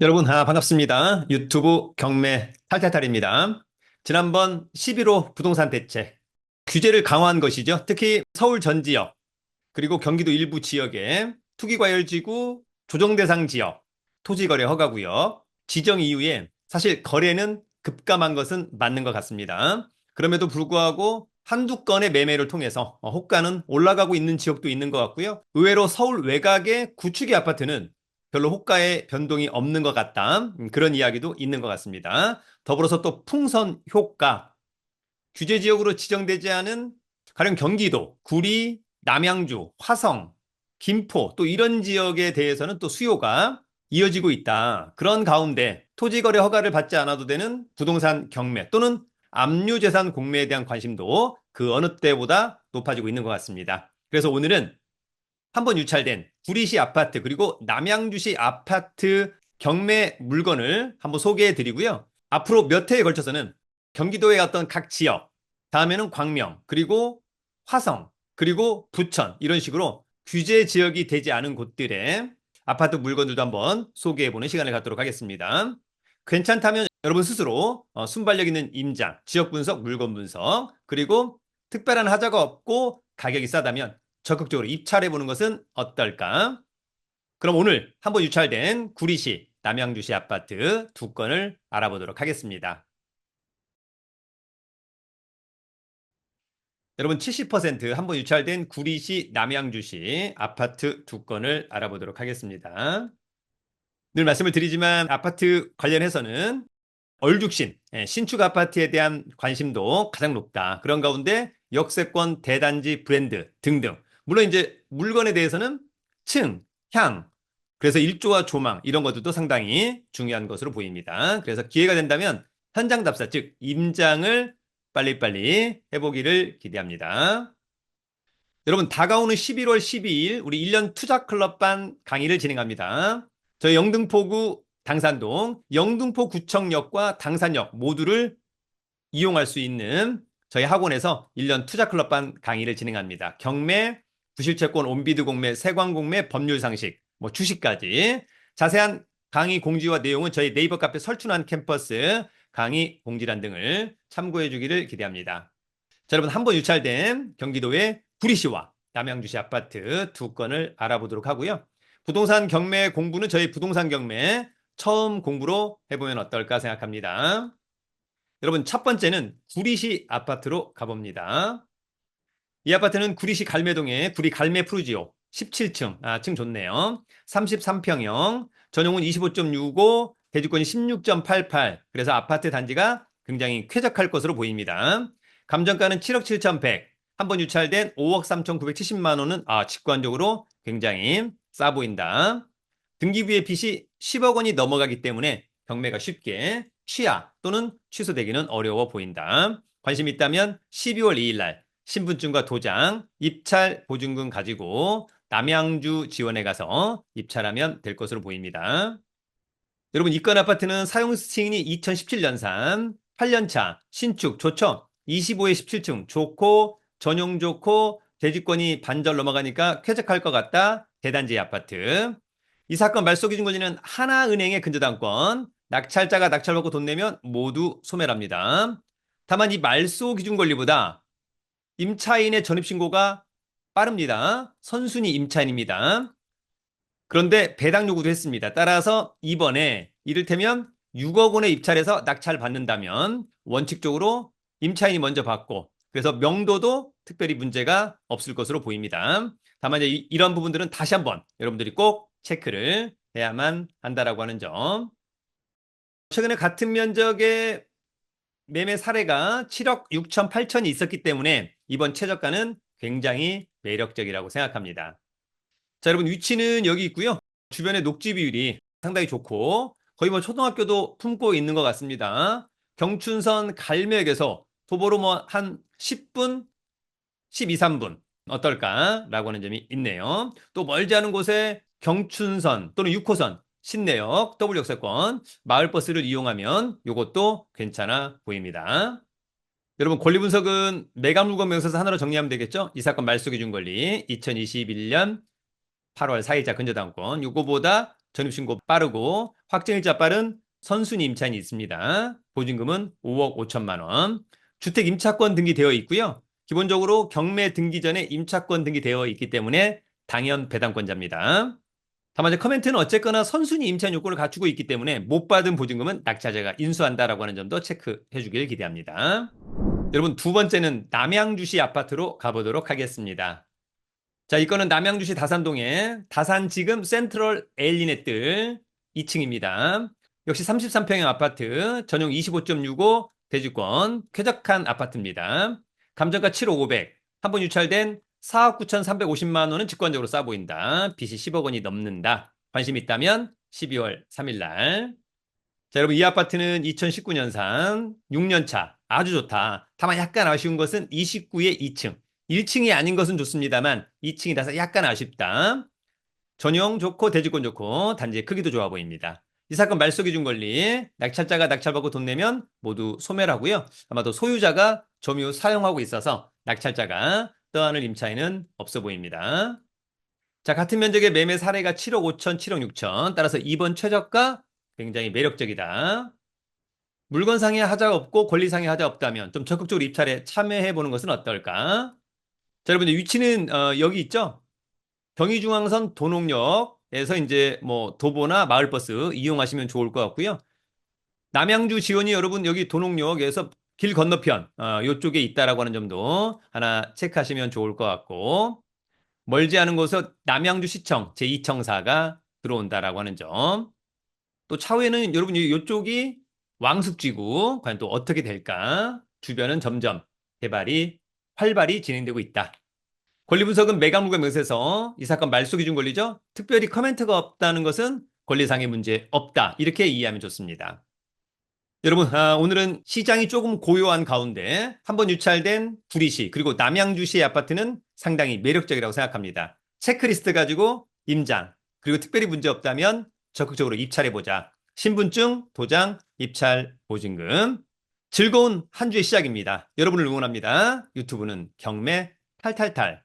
여러분, 반갑습니다. 유튜브 경매 탈탈탈입니다. 지난번 11호 부동산 대책, 규제를 강화한 것이죠. 특히 서울 전 지역, 그리고 경기도 일부 지역에 투기과열지구, 조정대상 지역, 토지거래 허가구역, 지정 이후에 사실 거래는 급감한 것은 맞는 것 같습니다. 그럼에도 불구하고 한두 건의 매매를 통해서 호가는 올라가고 있는 지역도 있는 것 같고요. 의외로 서울 외곽의 구축의 아파트는 별로 호가에 변동이 없는 것 같다. 그런 이야기도 있는 것 같습니다. 더불어서 또 풍선 효과, 규제 지역으로 지정되지 않은 가령 경기도, 구리, 남양주, 화성, 김포 또 이런 지역에 대해서는 또 수요가 이어지고 있다. 그런 가운데 토지거래 허가를 받지 않아도 되는 부동산 경매 또는 압류재산 공매에 대한 관심도 그 어느 때보다 높아지고 있는 것 같습니다. 그래서 오늘은 한번 유찰된 구리시 아파트 그리고 남양주시 아파트 경매 물건을 한번 소개해 드리고요. 앞으로 몇 해에 걸쳐서는 경기도의 어떤 각 지역, 다음에는 광명, 그리고 화성, 그리고 부천 이런 식으로 규제 지역이 되지 않은 곳들의 아파트 물건들도 한번 소개해 보는 시간을 갖도록 하겠습니다. 괜찮다면 여러분 스스로 순발력 있는 임장, 지역 분석, 물건 분석, 그리고 특별한 하자가 없고 가격이 싸다면 적극적으로 입찰해 보는 것은 어떨까? 그럼 오늘 한번 유찰된 구리시, 남양주시 아파트 두 건을 알아보도록 하겠습니다. 여러분 70% 한번 유찰된 구리시, 남양주시 아파트 두 건을 알아보도록 하겠습니다. 늘 말씀을 드리지만 아파트 관련해서는 얼죽신, 신축 아파트에 대한 관심도 가장 높다. 그런 가운데 역세권, 대단지, 브랜드 등등. 물론 이제 물건에 대해서는 층, 향, 그래서 일조와 조망 이런 것들도 상당히 중요한 것으로 보입니다. 그래서 기회가 된다면 현장 답사, 즉 임장을 빨리빨리 해보기를 기대합니다. 여러분 다가오는 11월 12일 우리 1년 투자클럽반 강의를 진행합니다. 저희 영등포구 당산동 영등포구청역과 당산역 모두를 이용할 수 있는 저희 학원에서 1년 투자클럽반 강의를 진행합니다. 경매, 부실채권, 온비드 공매, 세관 공매, 법률 상식, 뭐 주식까지 자세한 강의 공지와 내용은 저희 네이버 카페 설춘환 캠퍼스 강의 공지란 등을 참고해 주기를 기대합니다. 자, 여러분 한번 유찰된 경기도의 구리시와 남양주시 아파트 두 건을 알아보도록 하고요. 부동산 경매 공부는 저희 부동산 경매 처음 공부로 해보면 어떨까 생각합니다. 여러분 첫 번째는 구리시 아파트로 가봅니다. 이 아파트는 구리시 갈매동의 구리 갈매 푸르지오 17층, 층 좋네요. 33평형, 전용은 25.65, 대지권이 16.88. 그래서 아파트 단지가 굉장히 쾌적할 것으로 보입니다. 감정가는 7억 7,100. 한번 유찰된 5억 3,970만 원은 직관적으로 굉장히 싸 보인다. 등기부의 빚이 10억 원이 넘어가기 때문에 경매가 쉽게 취하 또는 취소되기는 어려워 보인다. 관심 있다면 12월 2일 날 신분증과 도장, 입찰 보증금 가지고 남양주 지원에 가서 입찰하면 될 것으로 보입니다. 여러분 이건 아파트는 사용 승인이 2017년산 8년차 신축 좋죠? 25에 17층 좋고 전용 좋고 대지권이 반절 넘어가니까 쾌적할 것 같다. 대단지 아파트. 이 사건 말소 기준 권리는 하나은행의 근저당권. 낙찰자가 낙찰받고 돈 내면 모두 소멸합니다. 다만 이 말소 기준 권리보다 임차인의 전입신고가 빠릅니다. 선순위 임차인입니다. 그런데 배당 요구도 했습니다. 따라서 이번에 이를테면 6억 원에 입찰해서 낙찰 받는다면 원칙적으로 임차인이 먼저 받고 그래서 명도도 특별히 문제가 없을 것으로 보입니다. 다만 이제 이런 부분들은 다시 한번 여러분들이 꼭 체크를 해야만 한다라고 하는 점. 최근에 같은 면적의 매매 사례가 7억 6천 8천이 있었기 때문에 이번 최저가는 굉장히 매력적이라고 생각합니다. 자, 여러분 위치는 여기 있고요. 주변의 녹지 비율이 상당히 좋고 거의 뭐 초등학교도 품고 있는 것 같습니다. 경춘선 갈매역에서 도보로 뭐 한 10분, 12, 3분 어떨까라고 하는 점이 있네요. 또 멀지 않은 곳에 경춘선 또는 6호선 신내역 더블 역세권 마을버스를 이용하면 이것도 괜찮아 보입니다. 여러분 권리 분석은 매각물건 명세서 하나로 정리하면 되겠죠? 이 사건 말소 기준 권리 2021년 8월 사이자 근저당권 요거보다 전입신고 빠르고 확정일자 빠른 선순위 임차인이 있습니다. 보증금은 5억 5천만 원. 주택 임차권 등기되어 있고요. 기본적으로 경매 등기 전에 임차권 등기되어 있기 때문에 당연 배당권자입니다. 다만 이제 커멘트는 어쨌거나 선순위 임차인 요건을 갖추고 있기 때문에 못 받은 보증금은 낙찰자가 인수한다라고 하는 점도 체크해 주길 기대합니다. 여러분, 두 번째는 남양주시 아파트로 가보도록 하겠습니다. 자, 이 건은 남양주시 다산동의 다산 지금 센트럴 에일리넷들 2층입니다. 역시 33평형 아파트, 전용 25.65 대지권, 쾌적한 아파트입니다. 감정가 7억 500, 한 번 유찰된 4억 9,350만 원은 직관적으로 싸 보인다. 빚이 10억 원이 넘는다. 관심 있다면 12월 3일 날. 자, 여러분, 이 아파트는 2019년산 6년차 아주 좋다. 다만 약간 아쉬운 것은 29의 2층. 1층이 아닌 것은 좋습니다만 2층이라서 약간 아쉽다. 전용 좋고 대지권 좋고 단지의 크기도 좋아 보입니다. 이 사건 말소 기준 권리, 낙찰자가 낙찰받고 돈 내면 모두 소멸하고요. 아마도 소유자가 점유 사용하고 있어서 낙찰자가 떠안을 임차인은 없어 보입니다. 자, 같은 면적의 매매 사례가 7억 5천, 7억 6천. 따라서 이번 최저가 굉장히 매력적이다. 물건상의 하자가 없고 권리상의 하자 없다면 좀 적극적으로 입찰에 참여해 보는 것은 어떨까? 자, 여러분들 위치는 여기 있죠? 경의중앙선 도농역에서 이제 뭐 도보나 마을버스 이용하시면 좋을 것 같고요. 남양주 지원이 여러분 여기 도농역에서 길 건너편 이쪽에 있다라고 하는 점도 하나 체크하시면 좋을 것 같고 멀지 않은 곳에서 남양주 시청 제2청사가 들어온다라고 하는 점. 또 차후에는 여러분 이쪽이 왕숙지구 과연 또 어떻게 될까? 주변은 점점 개발이 활발히 진행되고 있다. 권리 분석은 매각물과 명세서 이 사건 말소 기준 권리죠. 특별히 커멘트가 없다는 것은 권리상의 문제 없다. 이렇게 이해하면 좋습니다. 여러분, 오늘은 시장이 조금 고요한 가운데 한번 유찰된 구리시 그리고 남양주시의 아파트는 상당히 매력적이라고 생각합니다. 체크리스트 가지고 임장 그리고 특별히 문제 없다면 적극적으로 입찰해보자. 신분증, 도장, 입찰, 보증금. 즐거운 한 주의 시작입니다. 여러분을 응원합니다. 유튜브는 경매 탈탈탈.